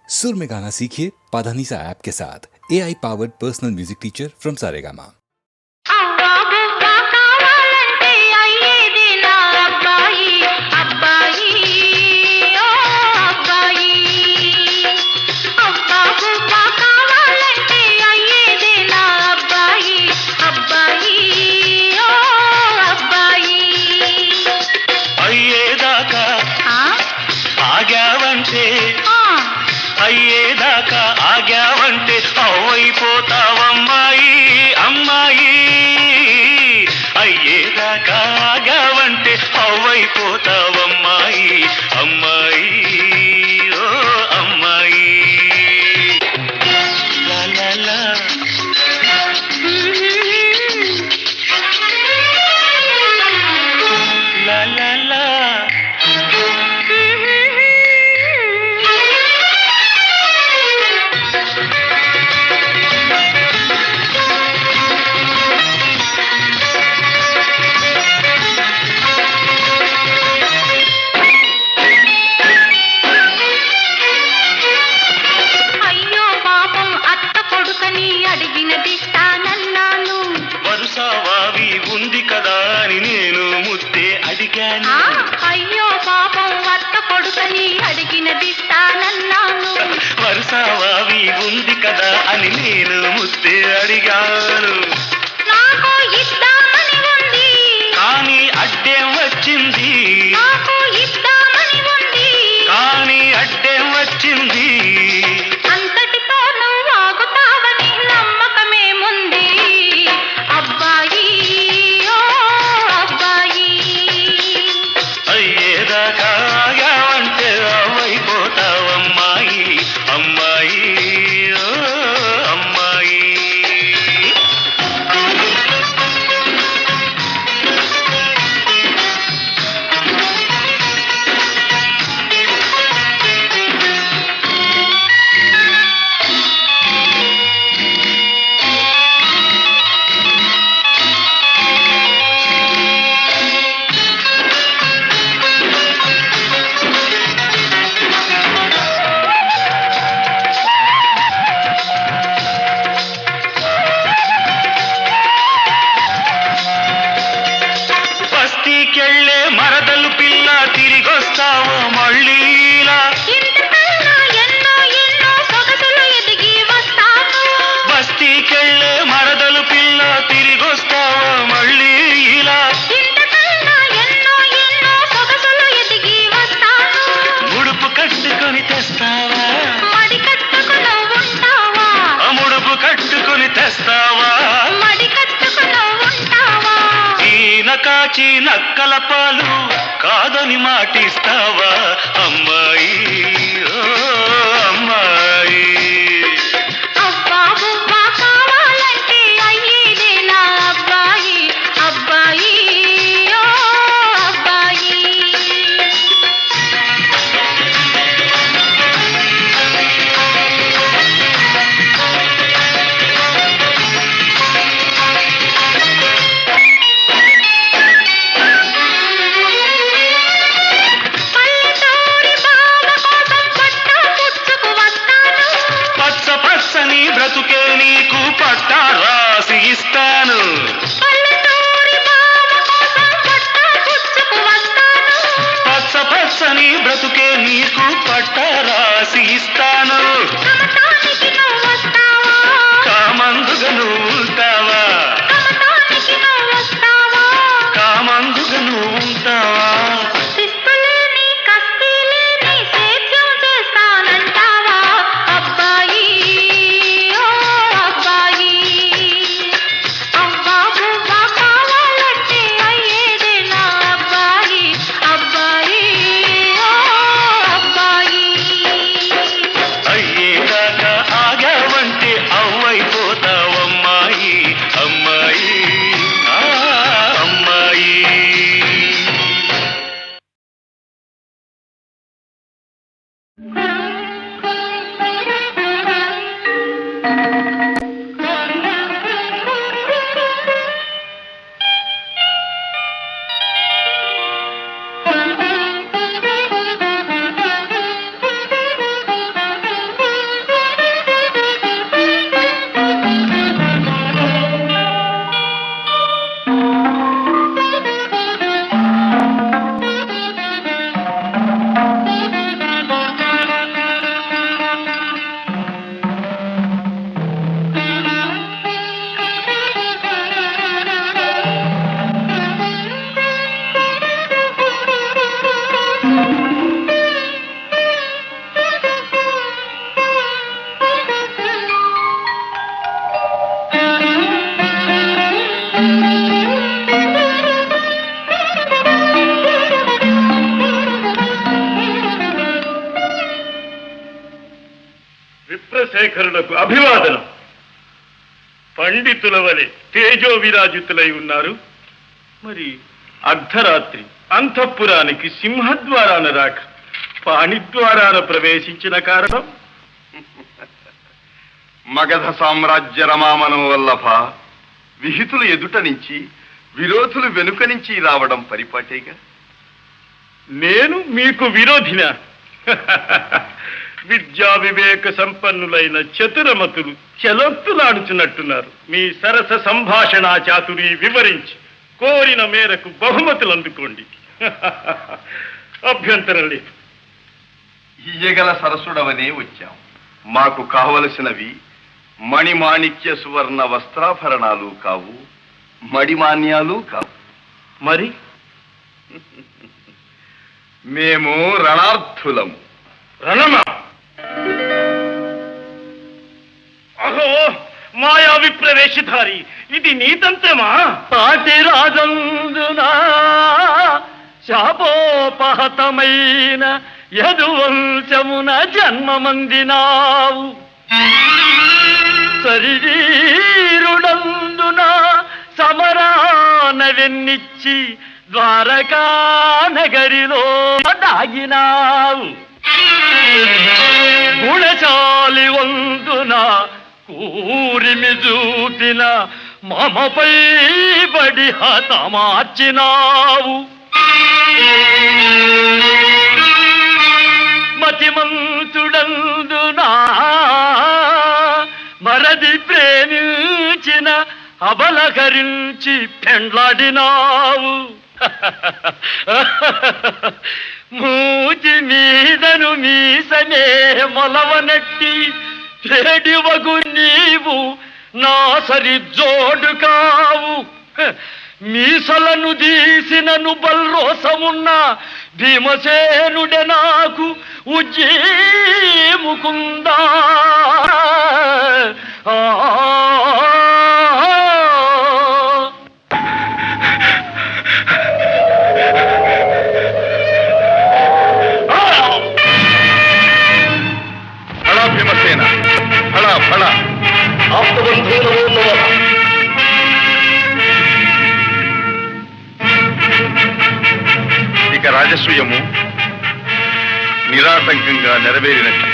सुर में गाना सीखिए पाधानीसा ऐप के साथ AI powered personal music teacher from Saregama. అయ్యేదాకా ఆగావంటే అవ్వైపోతావమ్మాయి అమ్మాయి అయ్యేదాకా ఆగావంటే అవ్వైపోతావమ్మాయి అమ్మాయి ఓ అమ్మాయి లా లా లా లా లా లా వరుసవావి ఉంది కదా అని నేను ముద్దే అడిగాను. అయ్యో పాపం అత్త కొడుకని అడిగినదిస్తానన్నాను. వరుసవావి ఉంది కదా అని నేను ముద్దే అడిగాను. నాకు ఇద్దామని ఉంది కానీ అడ్డేం వచ్చింది. నాకు ఇద్దామని ఉంది కానీ అడ్డేం వచ్చింది. అంతటితో నువ్వు ఆగుతావని నమ్మకమేముంది అబ్బాయి ఓ అబ్బాయి. అయ్యేదాకా ఆగావంటే అవ్వైపోతావమ్మాయి అమ్మాయి ఓ అమ్మాయి. బస్తీకెళ్ళే మరదలు పిల్ల తిరిగొస్తావో మళ్ళీలా. ఇంతకన్నా ఎన్నో ఎన్నో సొగసులు ఎదిగి వస్తాను. బస్తీకెళ్ళే మరదలు పిల్ల తిరిగొస్తావో మళ్ళీ ఇలా. ఇంతకన్నా ఎన్నో ఎన్నో సొగసులు ఎదిగి వస్తాను. ముడుపు కట్టుకొని తెస్తావా. మడి కట్టుకుని ఉంటావా. ముడుపు కట్టుకొని తెస్తావా. మడి కట్టుకుని ఉంటావా. ఈన కాచి నక్కల పాలు కాదని మాటిస్తావా అమ్మాయి ఓ అమ్మాయి. అబ్బా బువ్వా కావాలంటే అయ్యేదే నా అబ్బాయి అబ్బాయి ఓ అబ్బాయి. పల్లెటూరి బావ కోసం పట్టా పుచ్చుకు వస్తాను. పచ్చ పచ్చని బ్రతుకే నీకు పట్టా రాసి ఇస్తాను. పల్లెటూరి బావ కోసం పట్టా పుచ్చుకు వస్తాను. పచ్చ పచ్చని బ్రతుకే నీకు పట్టా రాసి ఇస్తాను. కమతానికి నువ్వు వస్తావా. కామందుగా నువ్వు ఉంటావా. కమతానికి నువ్వు వస్తావా. కామందుగా నువ్వు ఉంటావా. శిస్తులేని కస్తీలేని సేద్యం చేస్తానంటావా అబ్బాయి ఓ అబ్బాయి. అబ్బా బువ్వా కావాలంటే అయ్యేదే నా అబ్బాయి అబ్బాయి ఓ అబ్బాయి. విప్రశేఖరులకు అభివాదనం. పండితుల వలె తేజో విరాజితులై ఉన్నారు. మరి అర్ధరాత్రి అంతఃపురానికి సింహద్వారాన రాక పాణిద్వారాన ప్రవేశించిన కారణం? మగధ సామ్రాజ్య రమామనం వల్లభ, విహితులు ఎదుట నుంచి విరోధులు వెనుక నుంచి రావడం పరిపాటేగా. నేను మీకు విరోధినా? విద్యా వివేక సంపన్నులైన చతురమతులు చలొత్తులాడుచున్నట్టున్నారు. మీ సరస సంభాషణ చాతురి వివరించి కోరిన మేరకు బహుమతులు అందుకోండి. అభ్యంతరం లేదు. ఇయ్యగల సరసుడవనే వచ్చాం. మాకు కావలసినవి మణిమాణిక్య సువర్ణ వస్త్రాభరణాలు కావు, మడిమాన్యాలు కావు. మరి మేము రణార్థులము. రణమా? అహో మాయా విప్రవేశధారి, ఇది నీతంత్రమా? పాటి రాజందునా శాపోపహతమైన యదువంశమున జన్మమందినావు. శరీరుడందున సమరాన వెన్నిచ్చి ద్వారకా నగరిలో దాగినావు. గుణశాలి వందున కూరిమి చూపిన మమపై బడి హతమార్చినావు. మతిమంతుడందునా మరది ప్రేమించిన అబలకరించి పెండ్లాడినావు. మూతి మీదను మీసనే మొలవనట్టి చెడివగు నీవు నా సరి జోడు కావు. మీసలను దీసినను బల్రోసమున్న భీమసేనుడే నాకు ఉజ్జీముకుందా. ఫళ భీమసేన, ఫళ ఫళ. ఇక రాజసూయము నిరాటంకంగా నెరవేరినట్లు.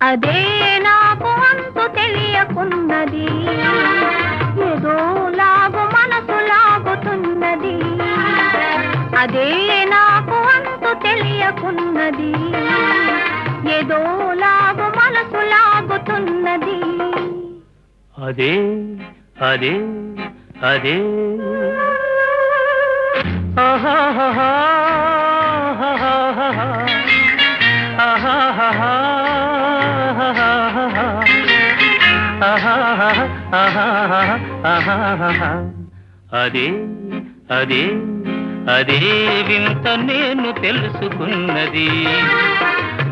అదే నాకు అంతు తెలియకున్నది, ఏదో లాగు మనసు లాగుతున్నది. అదే నాకు అంతు తెలియకున్నది, ఏదో లాగు మనసు లాగుతున్నది. అదే అదే అదే ఆహాహా అదే అదే అదే వింత నేను తెలుసుకున్నది.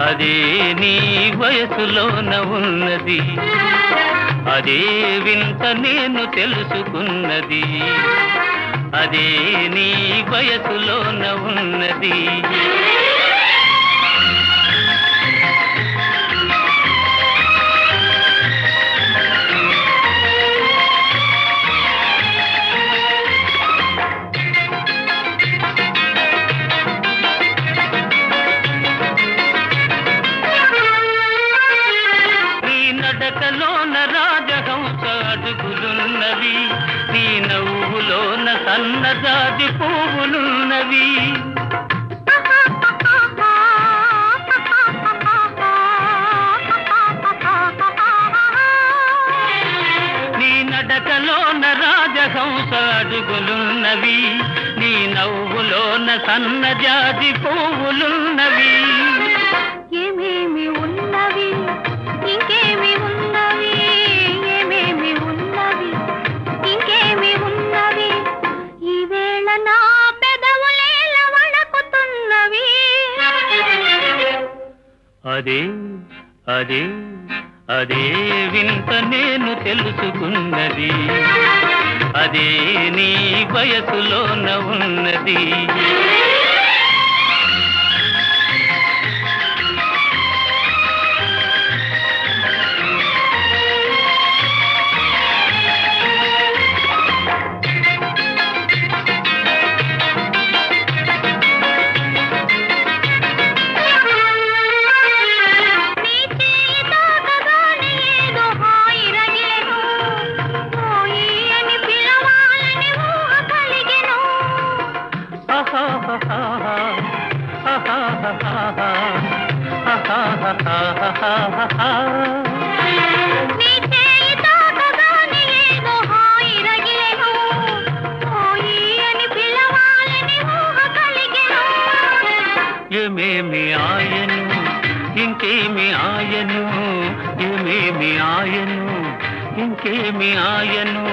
అదే నీ వయసులోన ఉన్నది. అదే వింత నేను తెలుసుకున్నది. అదే నీ వయసులోన ఉన్నది. నడకలోన రాజహంస అడుగులున్నవి, నీ నవ్వులోన సన్నజాజి పువ్వులున్నవి. రాజహంస అడుగులున్నవి నీ నవ్వులోన సన్నజాజి పువ్వులున్నవి ఏమేమి ఉన్నవి ఇంకేమి ఉన్నవి ఏమేమి ఉన్నవి ఇంకేమి ఉన్నవి ఈవేళ నా పెదవులేల వణకుతున్నవి అదే అదే అదే వింత నేను తెలుసుకున్నది అదే నీ వయసులోన ఉన్నది ఏమేమి ఆయను ఇంకేమి ఆయను ఏమేమి ఆయను ఇంకేమి ఆయను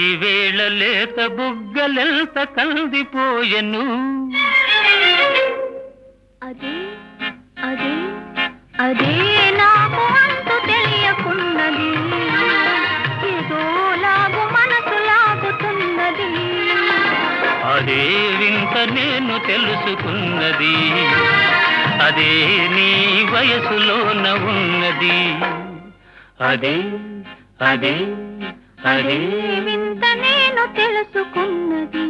ఈవేళ లేత బుగ్గలెంత కందిపోయెను అదే అదే అదే నాకు అంతు తెలియకున్నది ఏదో లాగు మనసు లాగుతున్నది అదే వింత నేను తెలుసుకున్నది అదే నీ వయసులోన ఉన్నది అదే అదే అదే వింత నేను తెలుసుకున్నది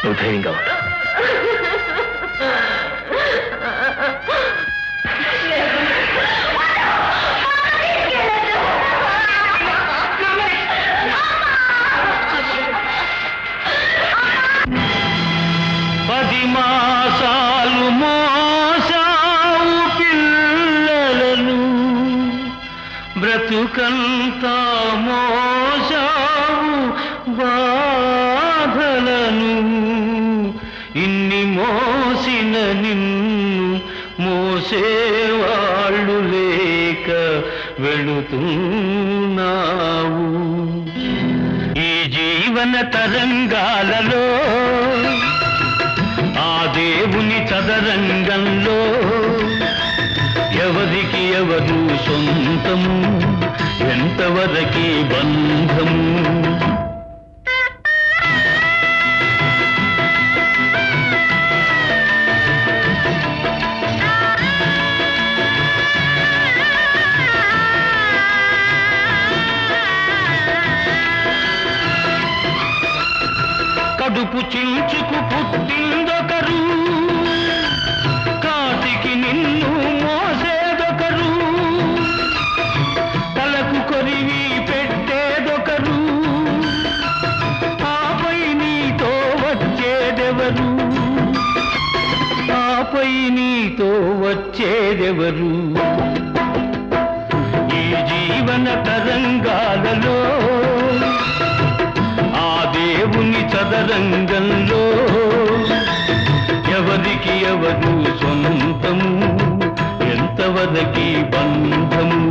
నువ్వు ధైర్యంగా ఉంటా పది మాసాలు మోసావు పిల్లలను బ్రతుకంతా మోసావు బాధలను ఇన్ని మోసిన నిన్ను మోసేవాళ్ళు లేక వెళుతున్నావు ఈ జీవన తరంగాలలో ఆ దేవుని చదరంగంలో ఎవరికి ఎవరు సొంతము ఎంతవరకి బంధము కడుపు చించుకు పుట్టిందొకరు కాటికి నిన్ను మోసేదొకరు తలకు కొరివి పెట్టేదొకరు ఆపై నీతో వచ్చేదెవరు ఆపై నీతో వచ్చేదెవరు ఈ జీవన తరంగాలలో దేవుని చదరంగంలో ఎవరికి ఎవరు సొంతము ఎంతవరకి బంధము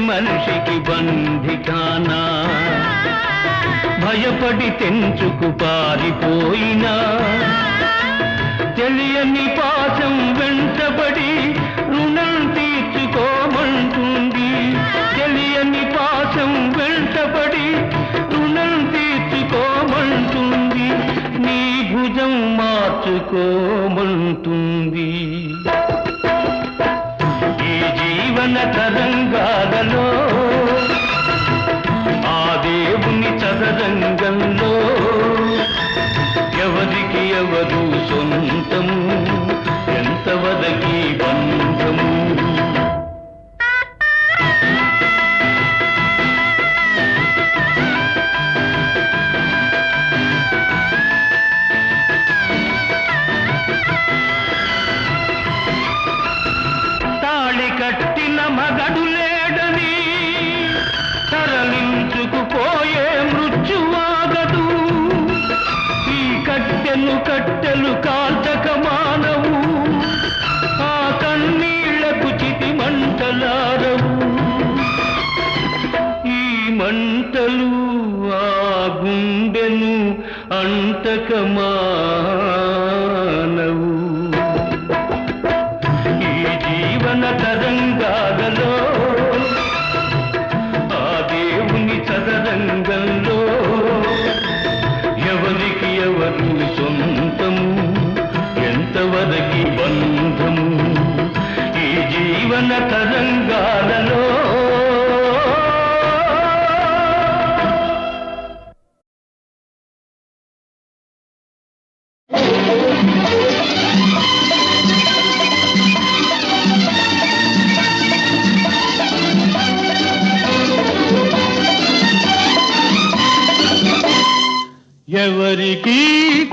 మనిషికి బంధికానా భయపడి తెంచుకు పారిపోయినా తెలియని పాశం వెంటబడి రుణం తీర్చుకోమంటుంది తెలియని పాశం వెంటబడి రుణం తీర్చుకోమంటుంది నీ భుజం మార్చుకోమంటుంది జీవన తరంగాలలో ఆ దేవుని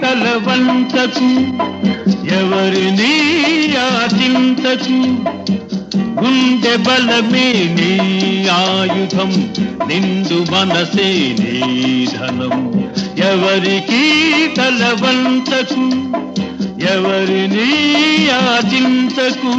తల వంచకు, ఎవరిని యాచించకు. గుండె బలమే నీ ఆయుధం, నిండు మనసే నీ ధనం. ఎవరికి తల వంచకు, ఎవరిని యాచించకు.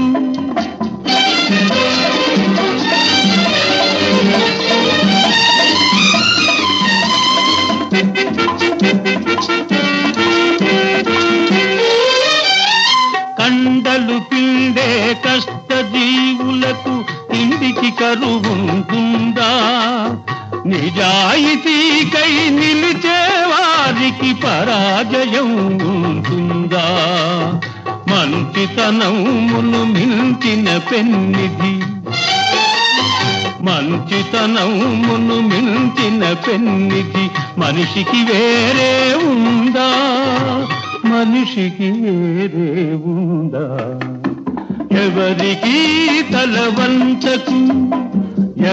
కండలు పిండే కష్ట జీవులకు ఇంటికి కరువుంటుందా? నిజాయితీకై నిలిచే వారికి పరాజయం ఉంటుందా? మంచితనమును మించిన పెన్నిధి, మంచితనమును మించిన పెన్నిధి మనిషికి వేరే ఉందా? మనిషికి వేరే ఉందా? ఎవరికి తల వంచకు,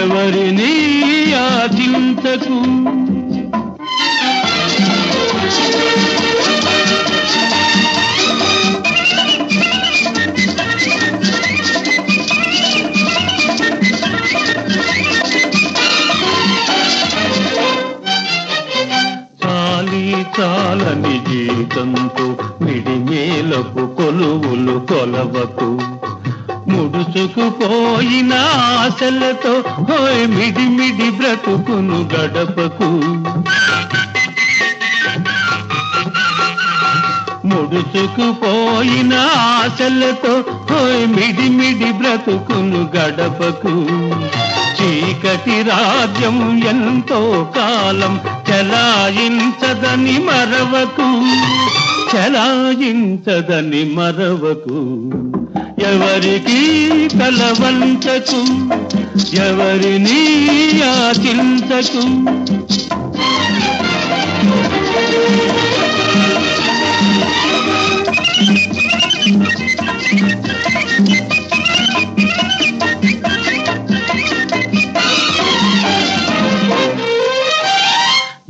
ఎవరిని యాచించకు. చాలని జీవితంతో మిడిమేలకు కొలువులు కొలవకు. ముడుచుకుపోయిన ఆశలతో మిడిమిడి బ్రతుకును గడపకు. ముడుచుకుపోయిన ఆశలతో మిడిమిడి బ్రతుకును గడపకు. చీకటి రాజ్యం ఎంతో కాలం చలాయించదని మరవకు, చలాయించదని మరవకు. ఎవరికి తల వంచకు, ఎవరిని యాచించకు.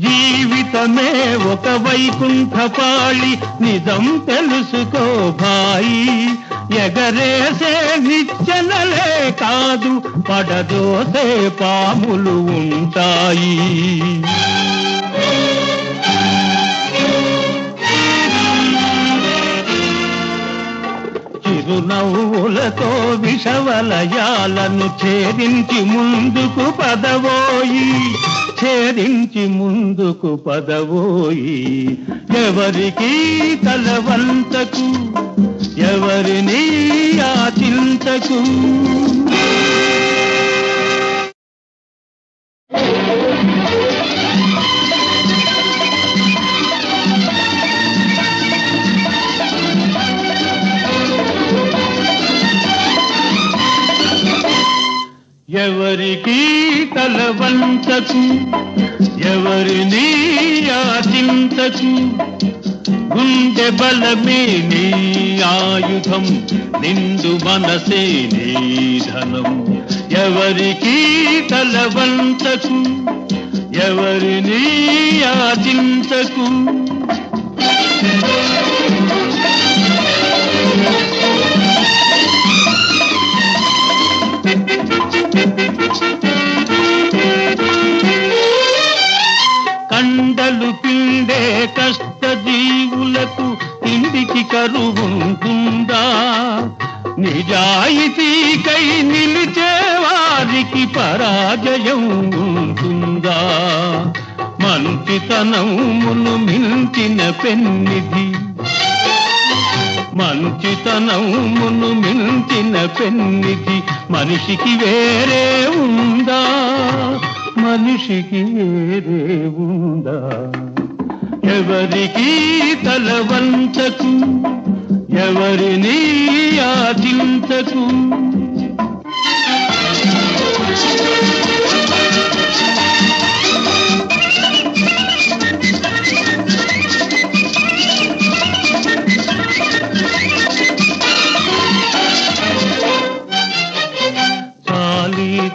జీవితమే ఒక వైకుంఠపాళి, నిజం తెలుసుకో భాయి. ఎగరేసే నిచ్చెనలే కాదు, పడదోసే పాములు ఉంటాయి. చిరునవ్వులతో విషవలయాలను ఛేదించి ముందుకు పదవోయి, ఛేదించి ముందుకు పదవోయి. ఎవరికి తల వంచకు, ఎవరిని యాచించకు. ఎవరికి తల వంచకు, ఎవరిని యాచించకు. గుండె బలమే నీ ఆయుధం, నిండు మనసే నీ ధనం. ఎవరికి తల వంచకు, ఎవరిని యాచించకు. కండలు పిండే కష్ట జీవులకు ఇంటికి కరువుంటుందా? నిజాయితీకై నిలిచే వారికి పరాజయం ఉంటుందా? మంచితనమును మించిన పెన్నిధి, మంచితనమును మించిన పెన్నిధి మనిషికి వేరే ఉందా? మనిషికి వేరే ఉందా? ఎవరికి తల వంచకు, ఎవరిని యాచించకు.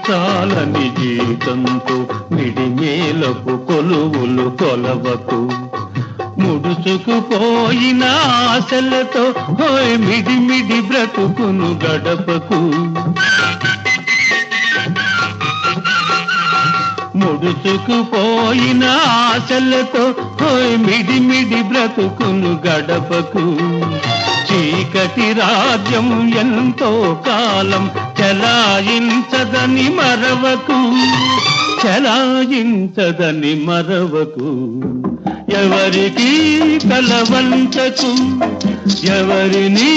చాలని జీవితంతో మిడిమేలకు కొలువులు కొలవకు. ముడుచుకుపోయిన ఆశలతో హోయ్ మిడి మిడి బ్రతుకును గడపకు. ముడుచుకుపోయిన ఆశలతో హోయ్ మిడి మిడి బ్రతుకును గడపకు. చీకటి రాజ్యం ఎంతో కాలం చలాయించదని మరవకు, చలాయించదని మరవకు. ఎవరికి కలవంచకు, ఎవరిని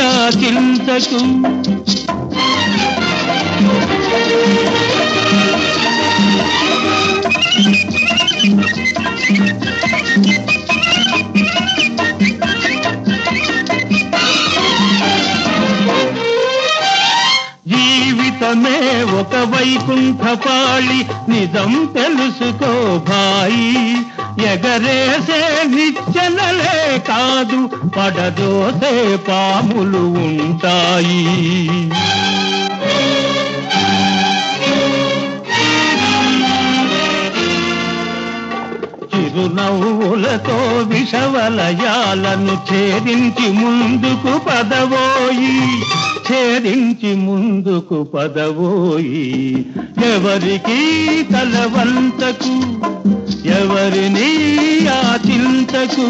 ఆశించకు. జీవితమే ఒక వైకుంఠపాళి, నిజం తెలుసుకో భాయి. ఎగరేసే నిచ్చెనలే కాదు, పడదోసే పాములు ఉంటాయి. చిరునవ్వులతో విషవలయాలను ఛేదించి ముందుకు పదవోయి, ఛేదించి ముందుకు పదవోయి. ఎవరికి తలవంతకు, ఎవరిని ఆచింతకు.